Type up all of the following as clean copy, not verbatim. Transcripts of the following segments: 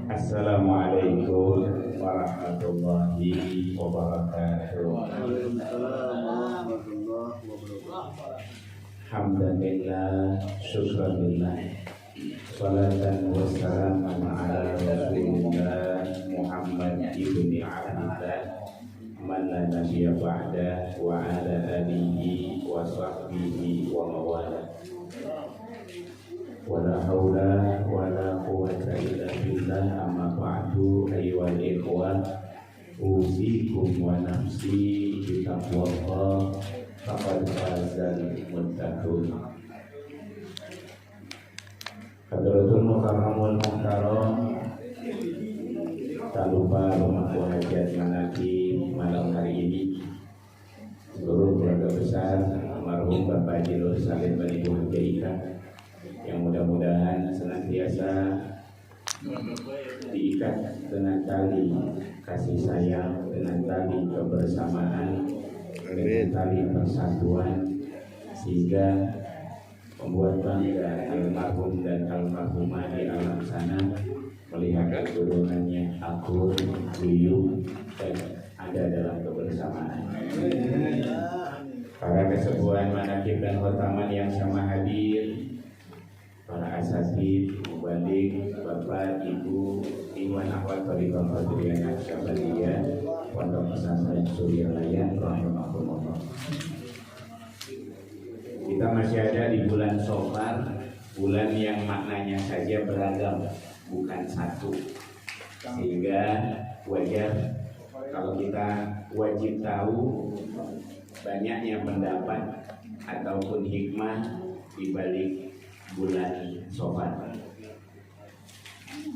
Assalamualaikum warahmatullahi wabarakatuh. Alhamdulillah, syukurillah, salatan wassalaman ala rasulillah Muhammad ibni Abdillah man la nabiyya ba'da wa ala alihi wa sahbihi wa mawala. Wala haula wala quwwata illa billah, amma ba'du. Ayyuhal ikhwan, uzikum wa nafsi bi taqwallah faqad fazal muttaqun. Hadratul mukarramul muhtaram, tak lupa rumah hajat manaki malam hari ini seluruh keluarga besar almarhum Bapak Haji Nur Salim dan Ibu Haji Ika, yang mudah-mudahan senantiasa diikat dengan tali kasih sayang, dengan tali kebersamaan, dengan tali persatuan, sehingga membuat bangga almarhum dan almarhumah di alam sana melihat keturunannya akur, guyup, dan ada dalam kebersamaan. Para kesepuhan manakib dan khotaman yang sama hadir, para asatidz, mubalik, bapak, ibu, ikhwan akhwat thariqah qadiriyah Naqsyabandiyah, pondok pesantren Suryalaya, rahimahumullah. Kita masih ada di bulan Shofar, bulan yang maknanya saja beragam, bukan satu, sehingga wajar kalau kita wajib tahu banyaknya pendapat ataupun hikmah di balik bulan Shofar.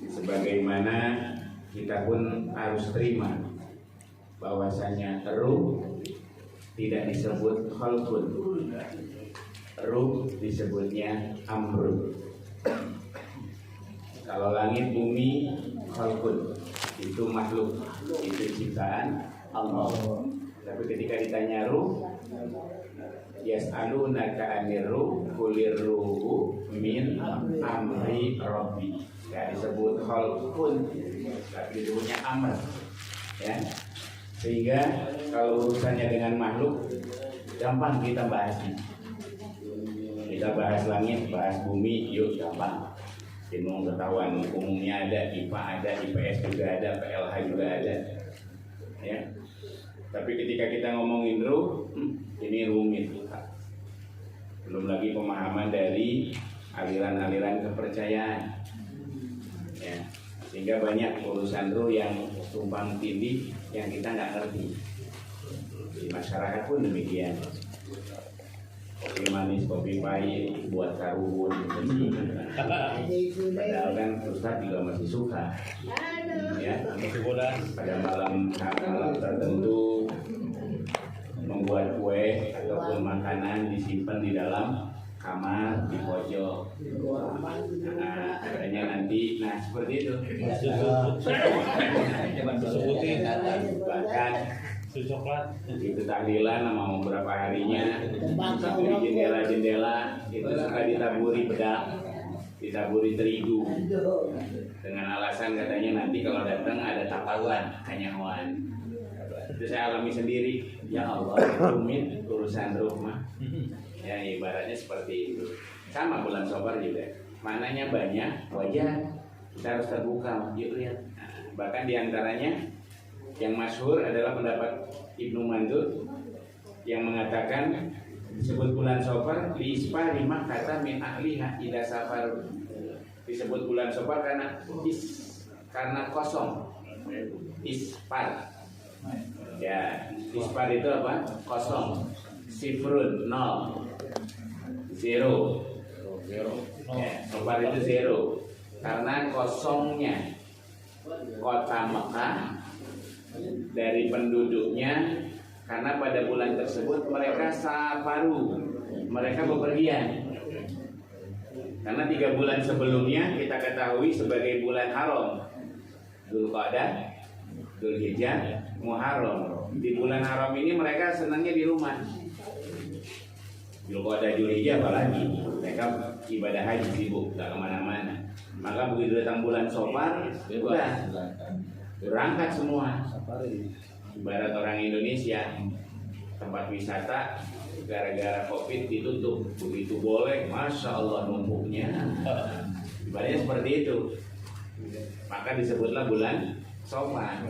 Sebagaimana kita pun harus terima bahwasanya ruh tidak disebut khalqun, ruh disebutnya amrun. Kalau langit bumi khalqun, itu makhluk, itu ciptaan Allah. Tapi ketika ditanya ruh, yas'alunaka 'anir ruh qulir ruhu min amri rabbi. Ya, disebut khalqun, tapi disebutnya amr. Ya. Sehingga kalau urusannya dengan makhluk gampang kita bahasnya. Kita bahas langit, bahas bumi, yuk gampang. Ilmu pengetahuan umumnya ada, IPA ada, IPS juga ada, PLH juga ada. Ya. Tapi ketika kita ngomongin ruh, ini rumit. Belum lagi pemahaman dari aliran-aliran kepercayaan. Ya. Sehingga banyak urusan ruh yang tumpang tindih yang kita nggak ngerti. Di masyarakat pun demikian. Kopi manis, kopi pahit, buat karubun. Padahal kan Ustaz juga masih suka. Ya, pada malam tertentu membuat kue ataupun makanan disimpan di dalam kamar, di pojok. Nah, katanya nanti, nah seperti itu. Bahkan itu tahlilan sama beberapa harinya di jendela-jendela itu suka ditaburi bedak, ditaburi terigu, dengan alasan katanya nanti kalau datang ada tapawan, kanyawan. Itu saya alami sendiri. Ya Allah, rumit urusan rumah. Ya, ibaratnya seperti itu. Sama bulan Shofar juga, maknanya banyak, wajar kita harus terbuka. Yuk lihat. Nah, bahkan diantaranya yang masyhur adalah pendapat Ibnu Mandur yang mengatakan disebut bulan Shofar liispa lima kata min ahliha ila safar. Disebut bulan Shofar karena kosong. Ispar. Ya, ispar itu apa? Kosong. Sifrun, nol. Zero. Ya, Shofar itu zero. Karena kosongnya kota Mekah dari penduduknya, karena pada bulan tersebut mereka safaru, mereka bepergian. Karena 3 bulan sebelumnya kita ketahui sebagai bulan haram, Dzulqa'dah, Dzulhijjah, Muharram. Di bulan haram ini mereka senangnya di rumah. Dzulqa'dah, Dzulhijjah apalagi mereka ibadah haji sibuk, gak kemana-mana. Maka begitu datang bulan Safar, udah berangkat semua. Ibarat orang Indonesia, tempat wisata gara-gara Covid ditutup, begitu boleh, masya Allah numpuknya. Ibaratnya seperti itu. Maka disebutlah bulan Safar.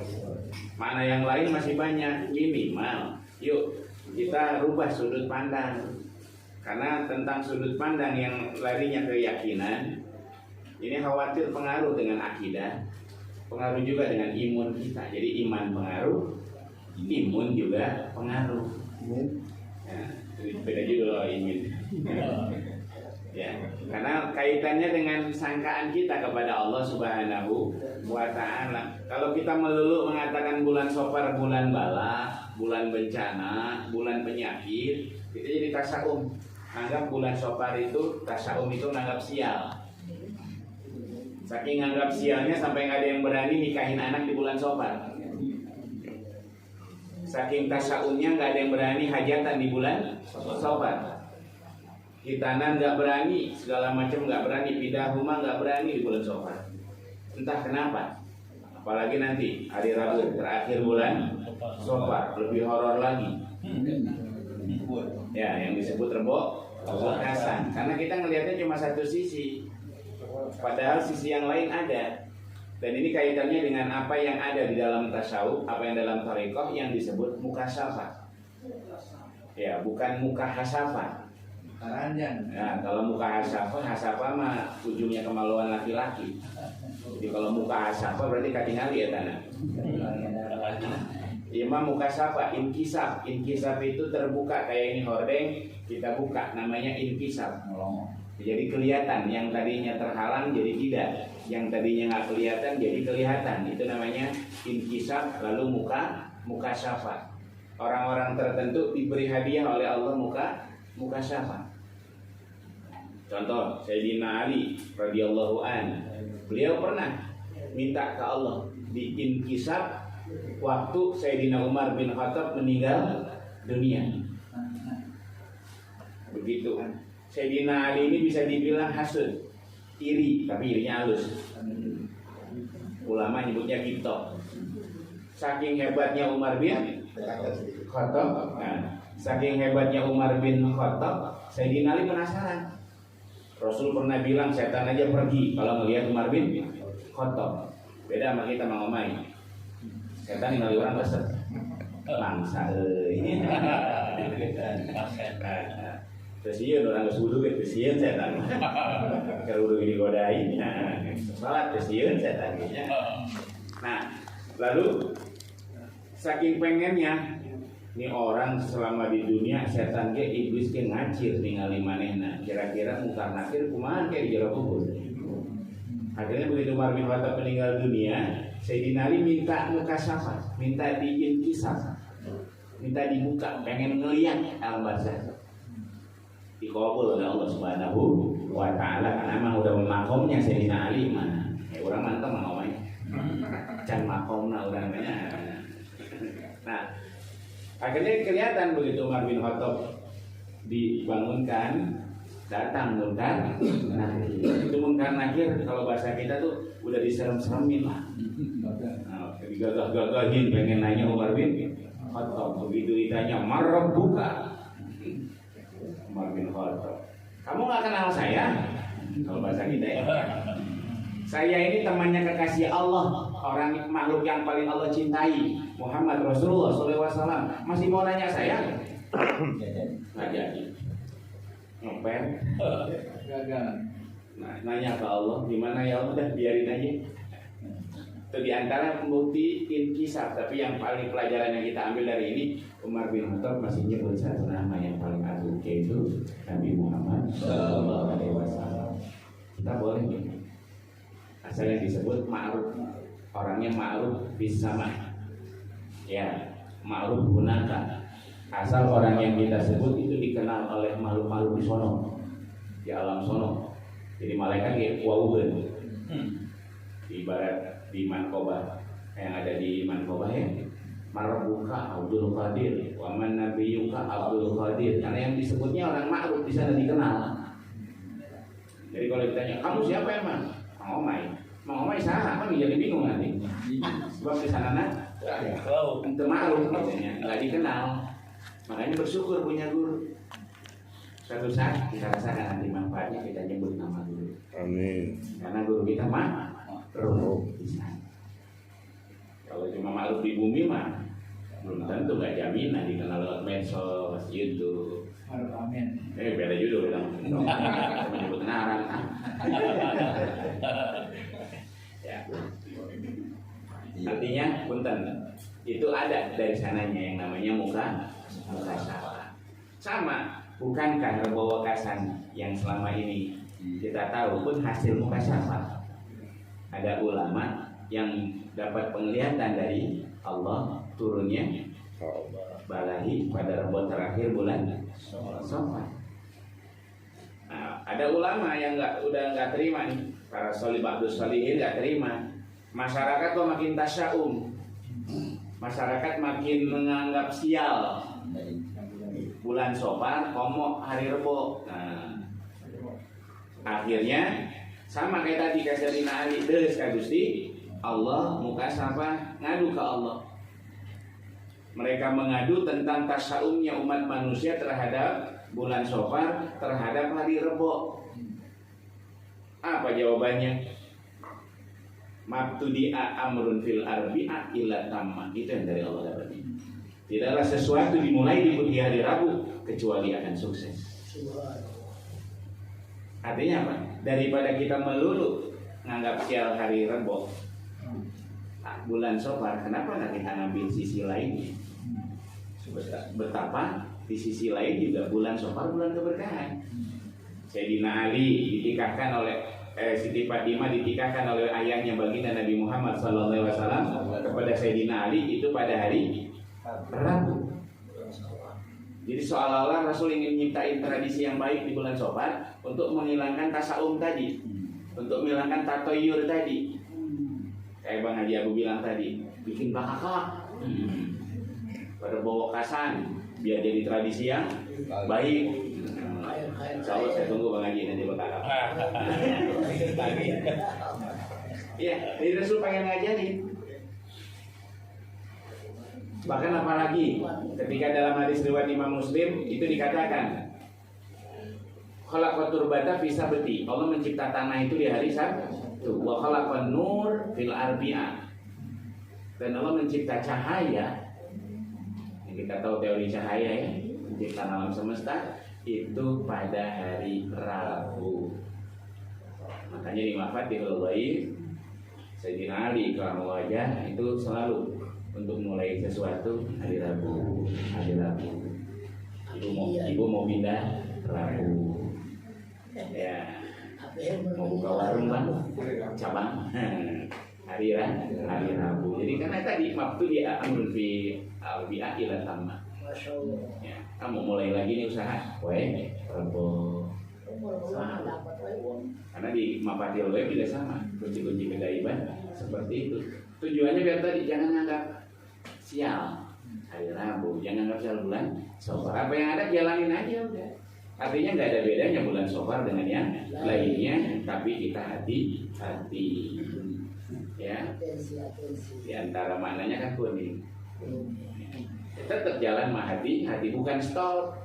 Mana yang lain masih banyak, minimal. Yuk kita rubah sudut pandang. Karena tentang sudut pandang yang larinya keyakinan, ini khawatir pengaruh dengan akidah, pengaruh juga dengan imun kita. Jadi iman pengaruh, imun juga pengaruh. Ya, beda juga loh imun. Ya, karena kaitannya dengan sangkaan kita kepada Allah Subhanahu wa Ta'ala. Kalau kita melulu mengatakan bulan Safar bulan bala, bulan bencana, bulan penyakit, itu jadi tasawuf. Anggap bulan Safar itu tasawuf itu nganggap sial. Saking nganggap sialnya sampai nggak ada yang berani nikahin anak di bulan Safar. Saking tasawufnya nggak ada yang berani hajatan di bulan Safar. Hitanan nggak berani, segala macam nggak berani, pindah rumah nggak berani di bulan Safar. Entah kenapa. Apalagi nanti hari Rabu terakhir bulan Safar lebih horor lagi. Ya, yang disebut Rebo Kasan. Karena kita ngelihatnya cuma satu sisi, padahal sisi yang lain ada. Dan ini kaitannya dengan apa yang ada di dalam tasawuf, apa yang dalam thariqah yang disebut mukasyafah. Ya, bukan mukahasyafah. Ya, kalau mukahasyafah mah ujungnya kemaluan laki-laki. Jadi kalau mukahasyafah berarti katingali ya tanah. Imam mukasyafah, inkisaf. Inkisaf itu terbuka kayak ini hordeng, kita buka, namanya inkisaf. Jadi kelihatan, yang tadinya terhalang jadi tidak, yang tadinya nggak kelihatan jadi kelihatan. Itu namanya inkisaf. Lalu mukasyafah. Orang-orang tertentu diberi hadiah oleh Allah mukasyafah. Contoh Sayyidina Ali radhiyallahu an, beliau pernah minta ke Allah di inkisaf waktu Sayyidina Umar bin Khattab meninggal dunia. Begitu. Sayyidina Ali ini bisa dibilang hasud, iri, tapi irinya halus. Ulama nyebutnya gibto. Saking hebatnya Umar bin Khattab, saking hebatnya Umar bin Khattab, Sayyidina Ali penasaran. Rasul pernah bilang setan aja pergi kalau melihat Umar bin Khattab. Beda sama kita mangomai. Setan ningali orang kesel. Bangsa ini. Terus iya orang kesudu ke terus setan. Kalau udah digodain, salat terus setan. Nah, lalu saking pengennya ini orang selama di dunia setan ke iblis ke ngacir ningali manehna. Kira-kira mungkar nakir kumaha ke di jero kubur. Akhirnya begitu Umar bin Khattab meninggal dunia, Sayyidina Ali minta mukasyafah, minta diinkisaf, minta dibuka, pengen ngeliat al-barzakh. Dikabul oleh Allah Subhanahu wa Ta'ala karena memang udah makomnya Sayyidina Ali mana. Orang mantap ngomongnya. Can makomna orangnya. Nah, akhirnya kelihatan begitu Umar bin Khattab dibangunkan, datang munkar nakir. Itu munkar nakir kalau bahasa kita tuh udah diserem-seremin lah. Nah, digagah-gagahin pengen nanya Umar bin Khattab. Begitu ditanya marab buka Umar bin Khattab, kamu nggak kenal saya? Kalau bahasa kita ya. Saya ini temannya kekasih Allah, orang makhluk yang paling Allah cintai, Muhammad Rasulullah SAW. Masih mau nanya saya? Nggak jadi. Ngepel. Gagal. Nah, nanya ke Allah, gimana ya Allah? Udah biarin aja. Itu diantara bukti inkisaf. Tapi yang paling pelajaran yang kita ambil dari ini, Umar bin Khattab masih nyebut satu nama yang paling agung, yaitu Nabi Muhammad SAW. Kita boleh nih. Asal yang disebut ma'ruf, orangnya ma'ruf bisa mah. Ya, ma'ruf gunakan. Asal orang yang kita sebut itu dikenal oleh makhluk-makhluk di sono, di alam sono. Jadi malaikat ya wauben. Ibarat di Manqobah yang ada di Manqobah ya. Marbuka Abdul Qadir, wa man nabiyyuka Abdul Qadir. Karena yang disebutnya orang ma'ruf di sana dikenal. Jadi kalau ditanya, kamu siapa emang? Mang Omai saha kan jadi bingung nanti. Sebab di sana itu maklum nggak dikenal. Makanya bersyukur punya guru. Suatu saat kita rasakan nanti manfaatnya kita nyebut nama guru. Amin. Karena guru kita mah roh di sana. Kalau cuma makhluk di bumi mah belum tentu, nggak jaminan dikenal lewat medsos, YouTube. Amin. Beda judul dong. Menyebut ngarang. Ya. Artinya punten itu ada dari sananya yang namanya muka salah. Sama, bukankah rebo wakasan yang selama ini kita tahu pun hasil muka salah. Ada ulama yang dapat penglihatan dari Allah turunnya balahi pada rebo terakhir bulan Safar. Nah, ada ulama yang udah nggak terima nih, para Abdus Solihin nggak terima. Masyarakat kok makin tasya'um, masyarakat makin menganggap sial bulan Safar, komo hari Rebo. Nah, akhirnya sama kayak tadi Sayyidina Ali, deus ka Gusti Allah muka sapa ngadu ke Allah. Mereka mengadu tentang tasya'umnya umat manusia terhadap bulan Safar, terhadap hari Rebo. Apa jawabannya? Mabtudi'a amrun fil arbi'a illa tamma. Itu yang dari Allah dapat. Tidaklah sesuatu dimulai di hari Rabu kecuali akan sukses. Artinya apa? Daripada kita melulu nganggap sial hari Rebo, bulan Safar, kenapa nggak kita ngambil sisi lainnya? Betapa di sisi lain juga bulan Safar bulan keberkahan. Sayyidina Ali ditikahkan oleh Siti Fatimah ditikahkan oleh ayahnya baginda Nabi Muhammad SAW kepada Sayyidina Ali itu pada hari Rabu. Jadi seolah-olah Rasul ingin nyiptain tradisi yang baik di bulan Safar untuk menghilangkan tasawuf tadi, untuk menghilangkan tatoyur tadi. Kayak Bang Haji Abu bilang tadi, bikin bakaka, pada bawa kasan, biar jadi tradisi yang baik. Insya Allah saya tunggu Bang Haji nanti bakaka. Iya, jadi Rasul pengen ngajarin. Bahkan apalagi ketika dalam hadis riwayat Imam Muslim itu dikatakan khalaqatur bata fi sabti. Allah mencipta tanah itu di hari Sabtu. Wa khalaqan nur fil arbi'a. Dan Allah mencipta cahaya. Yang kita tahu teori cahaya ya, mencipta alam semesta itu pada hari Rabu. Makanya di Mafatihul Ghaib Sayyidina Ali karamullah wajah itu selalu untuk mulai sesuatu hari Rabu, hari Rabu. Ibu mau pindah Rabu, ya mau buka warung Bang, cabang hari Rabu. Jadi karena tadi waktu dia amrun fi albi'a ila tamma. Ya, kamu mulai lagi nih usaha, Rabu. Karena di Mafatihul Ghaib juga sama, kunci-kunci kedaiban seperti itu. Tujuannya biar tadi jangan anggap sial hari Rabu, jangan anggap sial bulan Safar. Apa yang ada jalanin aja udah. Artinya nggak ada bedanya bulan Safar dengan yang lainnya, tapi kita hati-hati. Ya, di antara maknanya kan kuning. Tetap jalan mah hati-hati, bukan stop.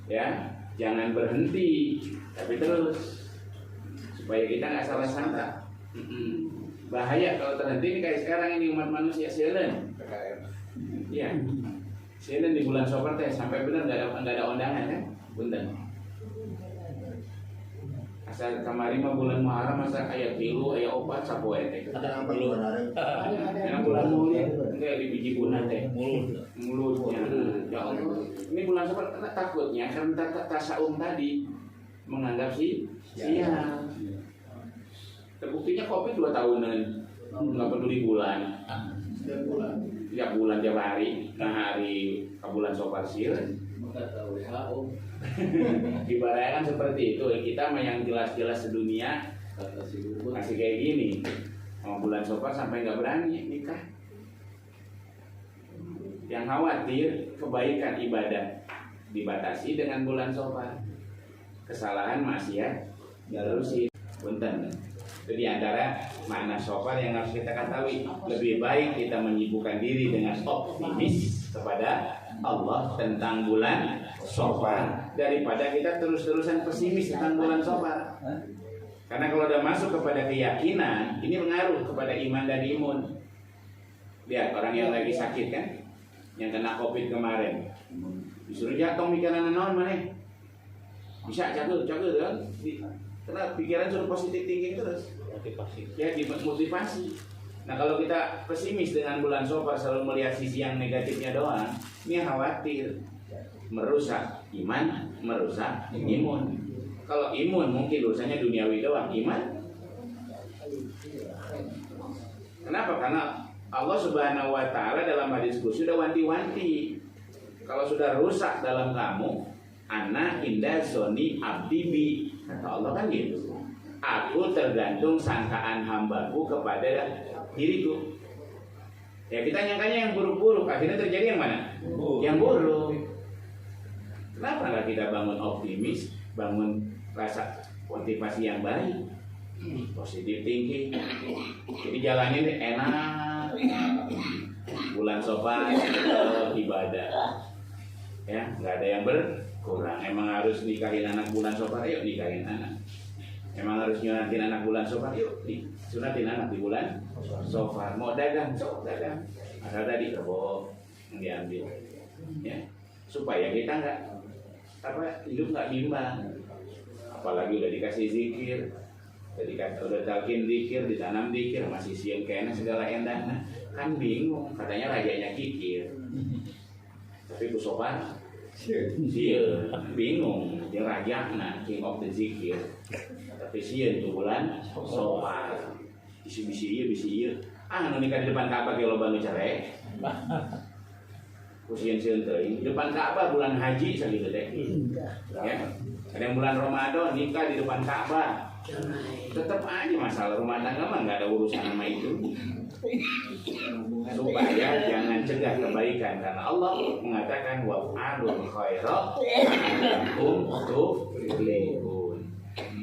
Ya, jangan berhenti, tapi terus supaya kita nggak salah sangka. Bahaya kalau terhenti ini kayak sekarang ini umat manusia silen. Iya. Silen di bulan Safar teh sampai benar nggak ada undangan kan? Punten. Asal kemarin mah bulan Muharram masa ayat 3 ayat 4 sapoe teh. Ada belum ada. Yang bulan Maulid kayak di biji bulan teh. Mulutnya. Ya Allah. Ini bulan Safar karena takutnya karena tasaum tadi menganggap sial. Terbuktinya COVID 2 tahunan nggak peduli bulan, tiap bulan tiap hari, nah hari ke bulan Safar silen. Ibaratnya kan seperti itu, kita mah yang jelas-jelas sedunia masih kayak gini, sama bulan Safar sampai nggak berani nikah. Yang khawatir kebaikan ibadah dibatasi dengan bulan Safar, kesalahan maksiat terusin. Punten. Itu diantara makna sofar yang harus kita ketahui. Lebih baik kita menyibukkan diri dengan optimis kepada Allah tentang bulan sofar daripada kita terus-terusan pesimis tentang bulan sofar. Karena kalau udah masuk kepada keyakinan, ini mengaruh kepada iman dan imun. Lihat orang yang lagi sakit kan, yang kena COVID kemarin, disuruh jatuh pikiran naon mana? Bisa cager kan? Karena pikiran suruh positif thinking terus. Ya dimotivasi. Nah kalau kita pesimis dengan bulan sofar selalu melihat sisi yang negatifnya doang, ini khawatir merusak iman, merusak imun. Kalau imun mungkin urusannya duniawi doang, iman. Kenapa? Karena Allah Subhanahu wa taala dalam hadis qudsi sudah wanti-wanti. Kalau sudah rusak dalam kamu, ana inda zoni abdibi, kata Allah kan gitu. Aku tergantung sangkaan hambaku kepada diriku. Ya kita nyangkanya yang buruk-buruk, akhirnya terjadi yang mana? Yang buruk. Kenapa nggak kita bangun optimis, bangun rasa motivasi yang baik, positive thinking. Jadi jalanin enak, bulan sofar ibadah. Ya, nggak ada yang berkurang. Emang harus nikahin anak bulan sofar, yuk nikahin anak. Emang harus nyunatin anak bulan sofar, yuk sunatin anak di bulan sofar. Mau dagang, sok dagang. Asal tadi kebo yang diambil, ya supaya kita nggak hidup nggak bimbang. Apalagi udah dikasih zikir, udah talkin zikir, ditanam zikir, masih siang kayaknya segala endah. Kan bingung, katanya rajanya kikir. Tapi ku sopan, sieun bingung, jeung rajana king of the zikir. Tapi sieun itu bulan sopan. Bisi-bisi ieu. Nu nikah di depan Ka'bah ge loba nu cerai. Ku sieun-sieun teuing, di depan Ka'bah bulan haji sakitu teh. Ya. Ada yang bulan Ramadan nikah di depan Ka'bah. Tetap aja masalah rumah tangga mah nggak ada urusan sama itu. Supaya jangan cegah kebaikan, karena Allah mengatakan wa'adul khaira tuflihun.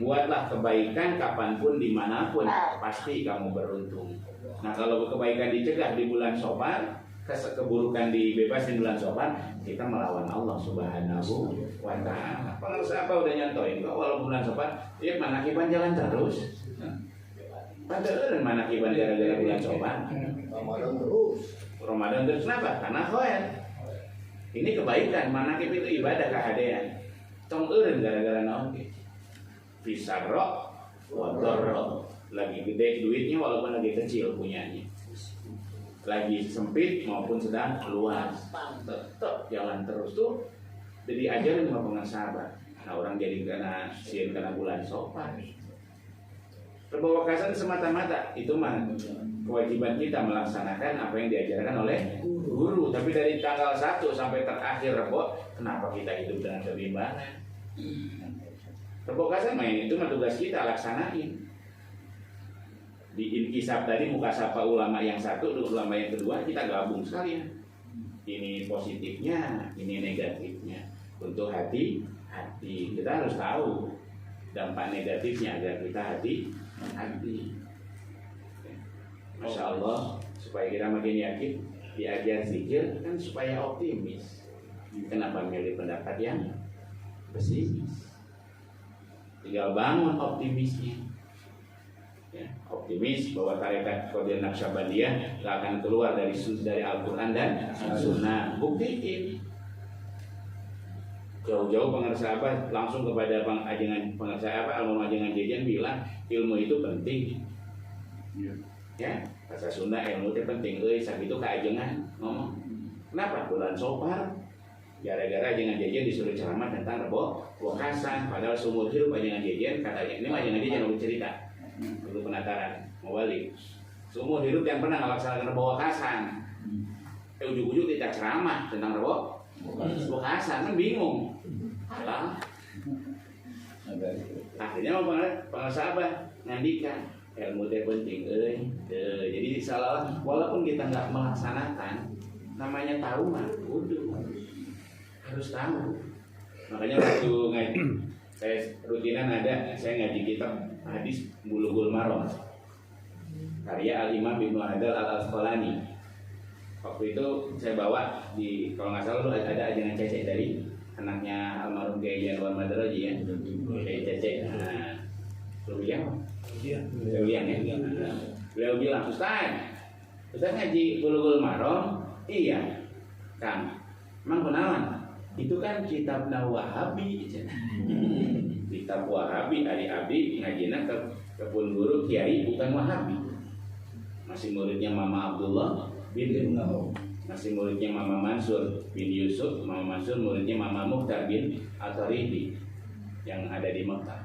Buatlah kebaikan kapanpun dimanapun, pasti kamu beruntung. Nah kalau kebaikan dicegah di bulan Sofar, keburukan dibebasin bulan Sofar, kita melawan Allah Subhanahu wa ta'ala. Pengusaha apa udah nyontoin kok walau bulan Sofar, ya manakiban jalan terus. Padahal manakiban gara-gara bulan Sofar. Ramadan terus kenapa? Karena khair. Ini kebaikan, manakib itu ibadah kehadean. Tong eureun gara-gara naon ge? Fisarro wa darro. Lagi gede duitnya walaupun lagi kecil punyanya. Lagi sempit maupun sedang luas, tetap jalan terus tuh. Jadi ajarin sama pengasabat. Nah orang jadi kena bulan Sofar. Terbawa kasar semata-mata itu mah kewajiban kita melaksanakan apa yang diajarkan oleh guru. Tapi dari tanggal 1 sampai terakhir Rebo, kenapa kita hidup dengan kebimbangan? Terbawa kasar main itu mah tugas kita laksanain. Di Inkisab tadi muka sapa ulama yang satu, ulama yang kedua kita gabung sekalian. Ini positifnya, ini negatifnya. Untuk hati kita harus tahu dampak negatifnya agar kita hati. Masya Allah, supaya kita makin yakin diajar zikir kan supaya optimis. Kenapa milih pendapat yang pesimis? Tinggal bangun optimisnya. Ya, optimis bahwa tarekat Qadir Naqsyabandiyah gak akan keluar dari Al-Quran dan Sunnah. Buktiin. Jauh-jauh pengarsa apa langsung kepada pengajengan pengarsa apa almarhum ajengan jajan bilang ilmu itu penting. Ya, bahasa Sunda ilmu itu penting. Sakitu keajengan ngomong. Kenapa? Bulan Sofar gara-gara ajengan jajan disuruh ceramah tentang rebo wakasan. Padahal seumur hidup ajengan jajan katanya ini ajengan jajan mau cerita. Dulu penataran mau balik. Seumur hidup yang pernah melaksanakan rebo wakasan. Ujung-ujung kita ceramah tentang rebo wakasan kan bingung. Alah. Akhirnya mau pengarsa apa? Ngandikan ilmu teh penting jadi salah walaupun kita nggak melaksanakan namanya tahu mah kudu harus tahu. Makanya waktu saya rutinan saya ngaji kitab hadis Bulughul Maram karya Al-Imam Ibnu Hajar Al-Asqalani. Waktu itu saya bawa kalau nggak salah dulu ada ajangan Cece dari anaknya almarhum Kiai Anwar Madraji ya, Kiai Cece. Nah, Beliau ya. Beliau bilang, Ustaz ngaji Bulughul Maram? Iya, Kang. Emang kenalan? Itu kan kitab Wahabi. Kitab Wahabi, adik-adik ngajina ke pun guru Kiai bukan Wahabi. Masih muridnya Mama Abdullah bin masih muridnya Mama Mansur bin Yusuf. Mama Mansur muridnya Mama Mukhtar bin At-Taribi yang ada di Mekah.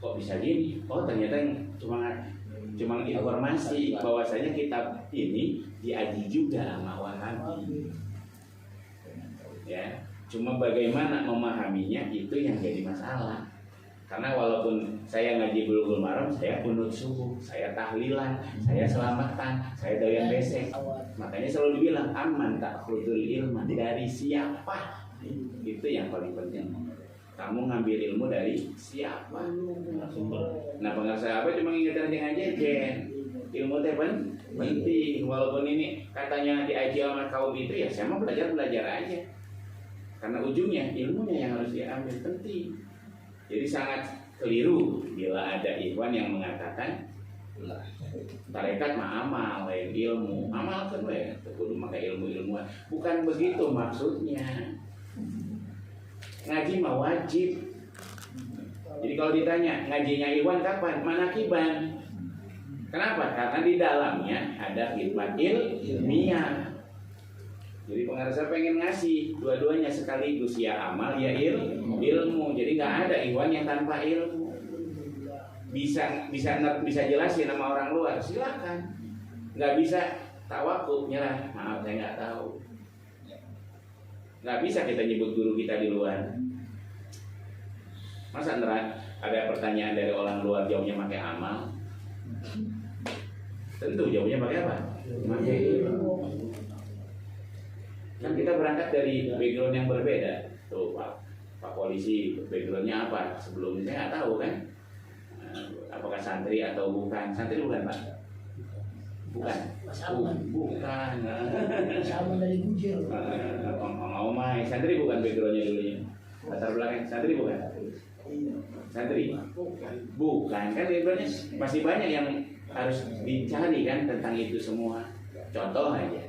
Kok bisa gini? Oh ternyata cuma informasi bahwasanya kitab ini diaji juga sama Wahabi. Ya, cuma bagaimana memahaminya itu yang jadi masalah. Karena walaupun saya ngaji Bulughul Maram, saya kunut subuh, saya tahlilan, saya selamatan, saya doyan besek. Makanya selalu dibilang aman tak khudul ilmu, dari siapa? Itu yang paling penting. Kamu ngambil ilmu dari siapa? Nah pengasah apa cuma ingetin aja ilmu teh penting. Walaupun ini katanya diaji sama kaum itu ya saya mau belajar aja. Karena ujungnya ilmunya yang harus diambil penting. Jadi sangat keliru bila ada ikhwan yang mengatakan tarekat mah amal, lain ilmu. Amal kan kudu pakai ilmu-ilmuan. Bukan begitu maksudnya. Ngaji mah wajib. Jadi kalau ditanya ngajinya Iwan kapan? Manakiban. Kenapa? Karena di dalamnya ada khidmat ilmiah. Jadi pengarasa pengen ngasih dua-duanya sekaligus, ya amal ya ilmu. Jadi nggak ada Iwan yang tanpa ilmu. Bisa jelasin sama orang luar, silakan. Nggak bisa tawakuf nyerah. Maaf saya nggak tahu. Nggak bisa kita nyebut guru kita di luar. Masa ada pertanyaan dari orang luar jauhnya pakai amal? Tentu jauhnya pakai apa? Pakai ilmu. Kan kita berangkat dari background yang berbeda. Tuh Pak Polisi backgroundnya apa? Sebelumnya saya nggak tahu kan. Apakah santri atau bukan? Santri bukan Pak? Bukan. Bukan. Sama dari Bujil. Omai santri bukan backgroundnya dulunya. Latar belakang santri bukan. Santri bukan kan backgroundnya masih banyak yang harus dicari kan tentang itu semua. Contoh aja.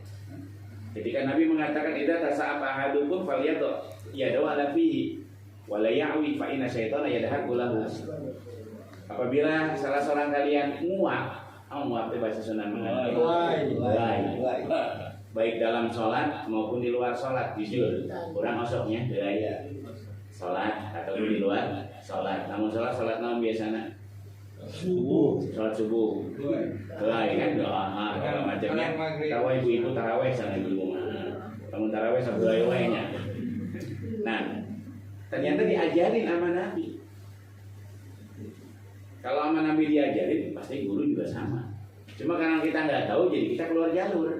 Ketika Nabi mengatakan idza tasa'afa ahadukum falyadhu yadahu ala fihi wa la ya'wi fa inna syaitana yadhaku lahu. Apabila salah seorang kalian muak itu bahasa Sunda baik dalam sholat maupun di luar sholat, jujur kurang osoknya sholat atau di luar sholat. Namun sholat namun biasanya sholat subuh kan doa kalau macamnya tarawih ibu-ibu tarawih sana di rumah bangun tarawih sampai doanya. Nah ternyata diajarin sama Nabi. Kalau sama Nabi diajarin pasti guru juga sama. Cuma karena kita nggak tahu jadi kita keluar jalur.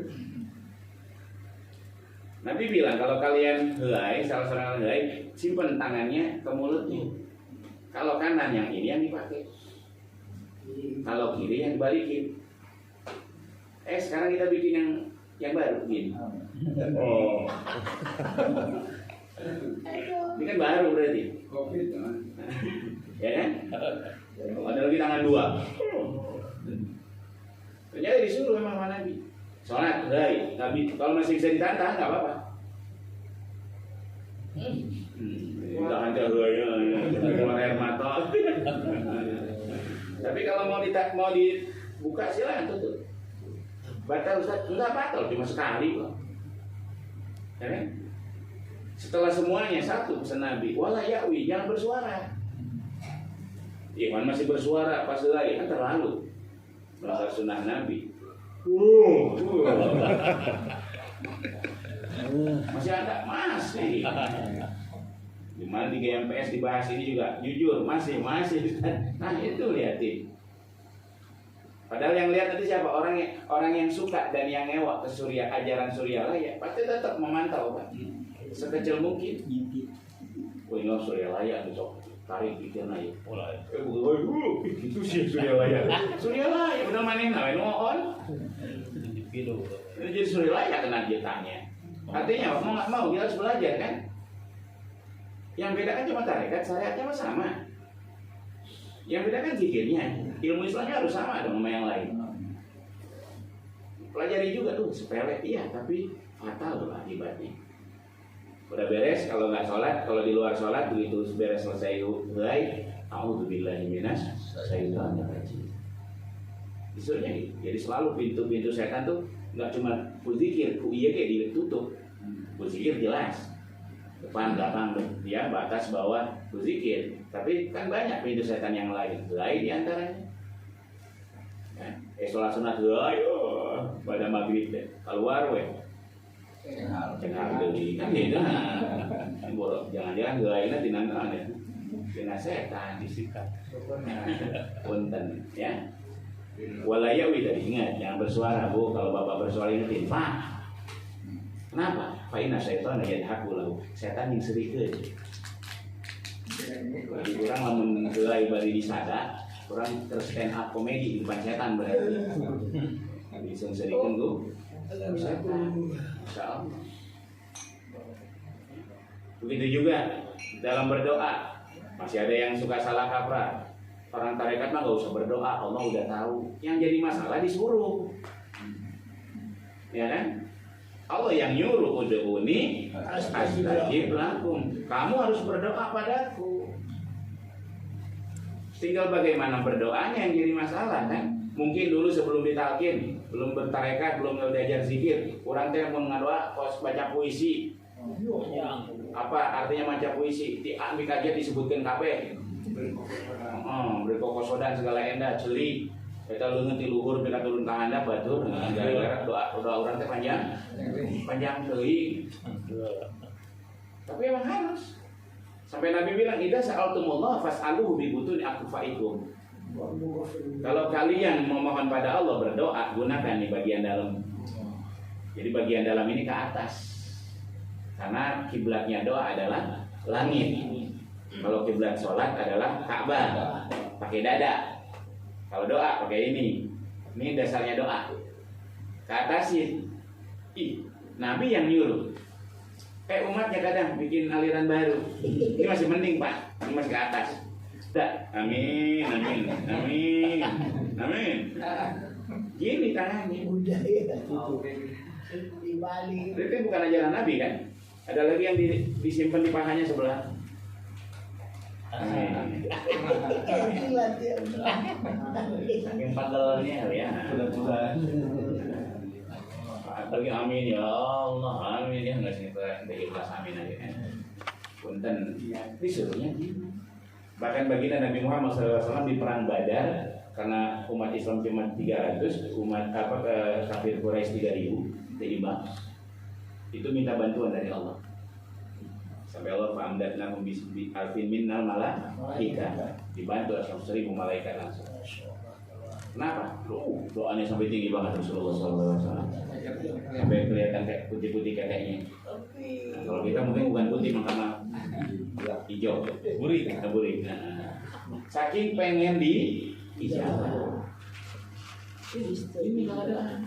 Nabi bilang kalau kalian helai, salah seorang helai, simpan tangannya ke mulutnya. Kalau kanan yang ini yang dipakai, kalau kiri yang dibalikin. Sekarang kita bikin yang baru gini. Oh. Ini kan baru berarti. Covid kan? Ya kan? Ada lagi tangan dua. Ternyata disuruh memang sama Nabi. Sholat, baik. Nabi kalau masih bisa ditantang nggak apa-apa. Tahan jahurnya, keluar air mata. Tapi kalau mau dibuka silakan tutup. Batal Ustaz? Enggak batal, cuma sekali kok. Ya kan? Setelah semuanya satu pesan Nabi, wala ya'wi, jangan bersuara. Iman masih bersuara pas lagi kan terlalu. Melanggar sunnah Nabi. Masih ada? Masih. Dimana di GMPS dibahas ini juga jujur masih. Nah itu lihatin. Padahal yang lihat itu siapa? Orang yang suka dan yang ngewak ke ajaran Surya Laya pasti tetap memantau Pak. Sekecil mungkin. Wah ini Surya Laya besok. tarik pikirna ya. Mulai. Itu sih Suryalaya. Suryalaya udah manehna we nuon. Pilu. Jadi Suryalaya kena jetanya. Artinya mau nggak mau dia harus belajar kan. Yang beda kan cuma tarekat, syariatnya mah sama. Yang beda kan zikirnya. Ilmu Islamnya harus sama dong sama yang lain. Pelajari juga tuh sepele, iya tapi fatal loh akibatnya. Udah beres kalau nggak sholat, kalau di luar sholat begitu beres selesai baik, a'udzubillahi minas syaitonir rajim. Disuruhnya gitu. Jadi selalu pintu-pintu setan tuh nggak cuma berzikir, iya kayak ditutup. Berzikir jelas, depan belakang dia batas bawah berzikir. Tapi kan banyak pintu setan yang lain diantaranya. Sholat sunat ayo pada maghrib deh keluar weh cengar deui kan gitu borok jangan-jangan gaweuna tina naon ya tina setan disikat punten ya walayawi tadi ingat jangan bersuara Bu kalau Bapak bersuara ingetin Pak kenapa fa inna syaitana yadhaku lahu setan yang serikeun jadi kurang lamun geulai bari disada kurang terus stand up komedi di depan setan berarti bisa serikeun ku setan insyaallah. Begitu juga dalam berdoa masih ada yang suka salah kaprah. Orang tarekat mah gak usah berdoa, Allah udah tahu. Yang jadi masalah disuruh, ya kan? Allah yang nyuruh ud'uni astajib lakum. Kamu harus berdoa padaku. Tinggal bagaimana berdoanya yang jadi masalah kan? Mungkin dulu sebelum ditalkin, belum bertarekat, belum belajar zikir, orang teh mau ngadoa kos baca puisi. Apa artinya baca puisi? Di kajian disebutkan kabeh. Beri kokosodan segala endah, celi. Kita leungeut ti luhur pika turun ka handap batur. Gara-gara doa orang teh panjang teuing. Tapi emang harus. Sampai Nabi bilang, "Idza sa'altumullah fas'aluhu bi butuni akfaikum." Kalau kalian memohon pada Allah berdoa, gunakan di bagian dalam. Jadi bagian dalam ini ke atas. Karena kiblatnya doa adalah langit. Kalau kiblat sholat adalah Ka'bah, pakai dada. Kalau doa pakai ini. Ini dasarnya doa. Ke atasin. Nabi yang nyuruh. Umatnya kadang bikin aliran baru. Ini masih mending Pak, ini masih ke atas. Amin, amin, amin, amin. Gini tangannya. Udah ya. Di Bali. Itu bukan ajaran Nabi kan? Ada lagi yang disimpan di pahanya sebelah. Amin. Saking pagelnya ya. Lagi amin ya Allah, amin ya nggak sih kita ikhlas amin aja kan. Punten disuruhnya gini. Bahkan baginda Nabi Muhammad SAW di perang Badar karena umat Islam cuma 300, umat kafir Quraisy 3000 seimbang. Itu minta bantuan dari Allah. Sampai Allah fa'amdatnahum bi alfin minnal malaika. Dibantu 100.000 malaikat langsung. Kenapa? Doanya sampai tinggi banget Rasulullah SAW. Sampai kelihatan kayak putih-putih kakeknya. Nah, kalau kita mungkin bukan putih makanya hijau, burik, burik. Nah, saking pengen di ijabah. Ini keadaan.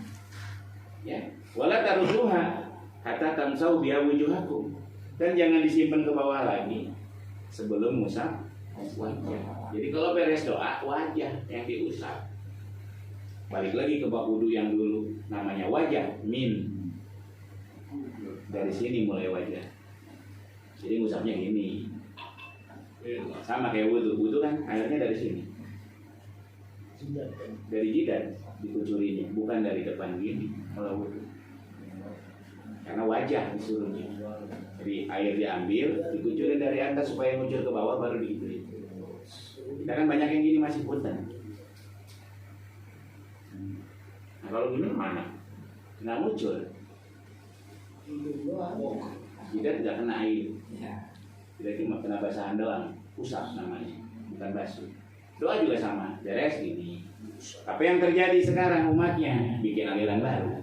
Ya, wala taruduha hatta tamsau biha wujuhakum. Dan jangan disimpan ke bawah lagi sebelum ngusap wajah. Jadi kalau beres doa wajah yang diusap. Balik lagi ke bab wudu yang dulu namanya wajah min. Dari sini mulai wajah. Jadi ngusapnya gini. Sama kayak wudu. Wudu kan airnya dari sini. Dari jidat dikucurinya, bukan dari depan gini kalau wudu. Karena wajah disuruhnya. Jadi air diambil, dikucurin dari atas supaya ngucur ke bawah baru diikutin. Kita kan banyak yang gini masih punten. Nah kalau gini mana? Nggak ngucur. Jidat tidak kena air. Tidak cuma kena basahan doang. Usap namanya, bukan basuh. Doa juga sama, beres gini. Apa yang terjadi sekarang umatnya bikin aliran baru.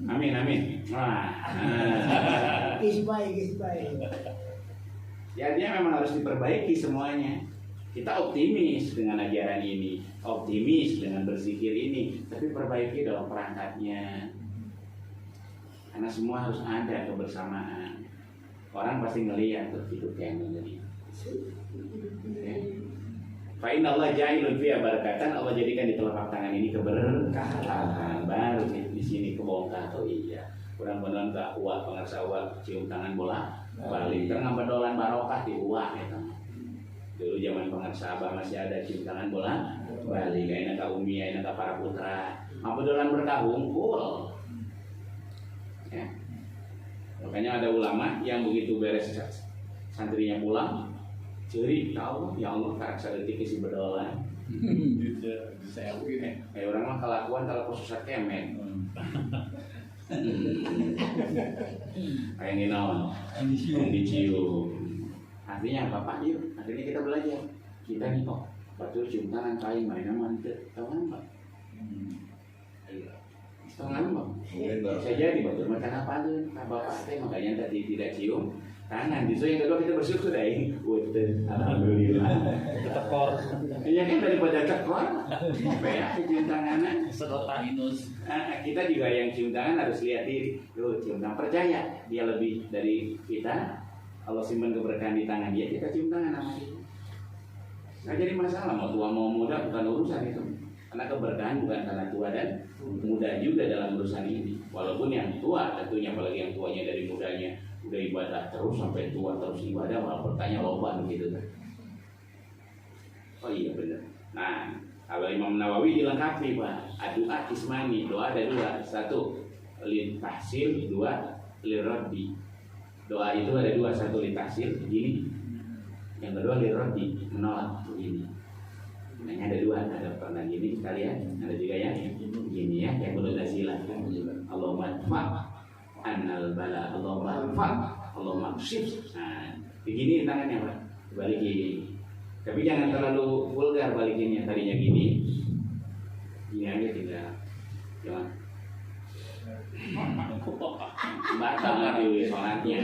Amin amin. Wah. Kisbai. Ya dia memang harus diperbaiki semuanya. Kita optimis dengan ajaran ini, optimis dengan berzikir ini, tapi perbaiki dalam perangkatnya. Karena semua harus ada kebersamaan. Orang pasti ngelihat tuh hidup kayak gini. Fa inna Allah ja'ilun fiha barakatan, Allah jadikan di telapak tangan ini keberkahan. Baru di sini kebongkar. Oh iya, kurang-kurang ke uak pengersa uak cium tangan bola balik. Karena dolan barokah di uak ya. Dulu zaman pengersa abah masih ada cium tangan bola balik. Kayak naka umi, kayak naka para putra. Apa dolan berkah hungkul. Ya. Makanya ada ulama yang begitu beres santrinya pulang, ceri tahu ya Allah karakter detik isi berdoa. Kayak orang mah kelakuan kalau susah kemen. Kayak gini yang dicium. Artinya apa Pak? Yuk, akhirnya kita belajar. Kita nih kok, betul cium tangan kain mainan mantep, tahu kan Pak? Tahu kan Pak? Bisa jadi betul macam apa tuh? Bapak teh makanya tadi tidak cium tangan. Justru yang kedua kita bersyukur deh. Alhamdulillah. Tekor. Iya kan daripada tekor, apa ya cium tanganan. Sedotan inus. Kita juga yang cium tangan harus lihat diri. Tuh cium tangan percaya dia lebih dari kita. Allah simpan keberkahan di tangan dia, kita cium tangan sama dia. Nggak jadi masalah mau tua mau muda bukan urusan itu. Karena keberkahan bukan karena tua dan muda juga dalam urusan ini. Walaupun yang tua tentunya, apalagi yang tuanya dari mudanya udah ibadah terus sampai tua terus ibadah, malah bertanya loba begitu kan. Oh iya benar. Nah, kalau Imam Nawawi dilengkapi Pak, doa kismani, doa ada dua, satu lil tahsil, dua lil raddi. Doa itu ada dua, satu lil tahsil begini, yang kedua lil raddi, menolak begini. Nah, ada dua, ada pernah gini sekalian, ada juga yang gini ya, yang belum nasilah. Allahumma fa' annal bala, Allahumma fa', Allahumma shif. Nah, begini tangannya Pak, balikin. Tapi jangan terlalu vulgar balikinnya, tadinya gini aja tinggal, jangan batal lagi sholatnya.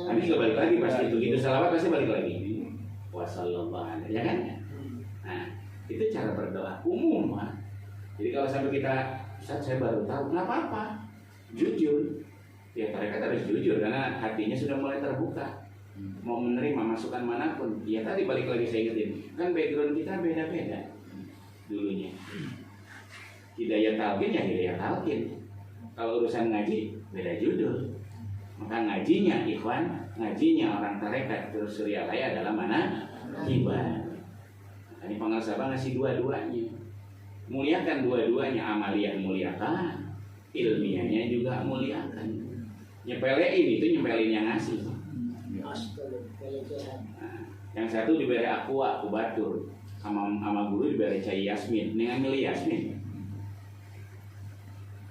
Nanti juga balik lagi pasti itu gitu salawat pasti balik lagi. Wassallallahu ya kan? Nah, itu cara berdoa umum Pak. Jadi kalau sampai kita, Ustaz saya baru tahu, nggak apa-apa, jujur. Ya mereka harus jujur karena hatinya sudah mulai terbuka, mau menerima masukan manapun. Ya tadi balik lagi saya ingetin, kan background kita beda-beda dulunya. Hidayah talqin ya hidayah talqin. Kalau urusan ngaji beda judul. Maka ngajinya ikhwan, ngajinya orang tarekat terus Suryalaya adalah mana? Hibah. Ini pengasabah ngasih dua-duanya. Muliakan dua-duanya, amaliyah muliakan, ilmiahnya juga muliakan. Nyepelein itu nyepelin yang ngasih. Nah, yang satu diberi aku batur, sama guru diberi cai yasmin, dengan milih yasmin.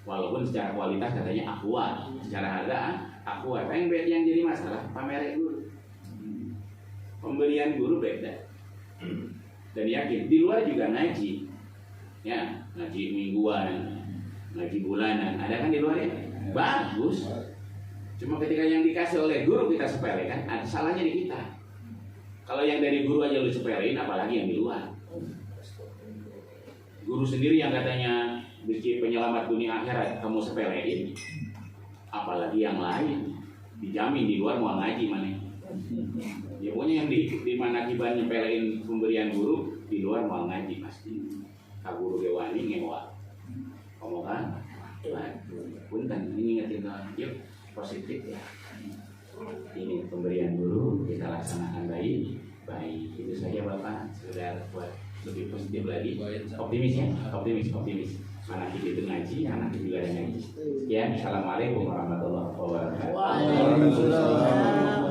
Walaupun secara kualitas katanya aqua, secara harga aqua. Yang jadi masalah pameran guru, pemberian guru beda. Dan yakin di luar juga ngaji, ya ngaji mingguan, ngaji bulanan, ada kan di luar ya, bagus. Cuma ketika yang dikasih oleh guru kita sepelekan, ada salahnya di kita. Kalau yang dari guru aja lu sepelein, apalagi yang di luar. Guru sendiri yang katanya rezeki penyelamat dunia akhirat kamu sepelein, apalagi yang lain dijamin di luar mau ngaji mana? Ya pokoknya yang di mana kiban nyepelein pemberian guru di luar mau ngaji pasti. Kak guru dewani ngewa, kamu kan? Punten ini ingetin yuk positif ya. Ini pemberian guru kita laksanakan baik. Itu saja Bapak sudah buat lebih positif lagi, optimis ya, optimis. Anak itu ngaji, anak juga ada ngaji. Sekian, assalamualaikum warahmatullahi wabarakatuh. Waalaikumsalam.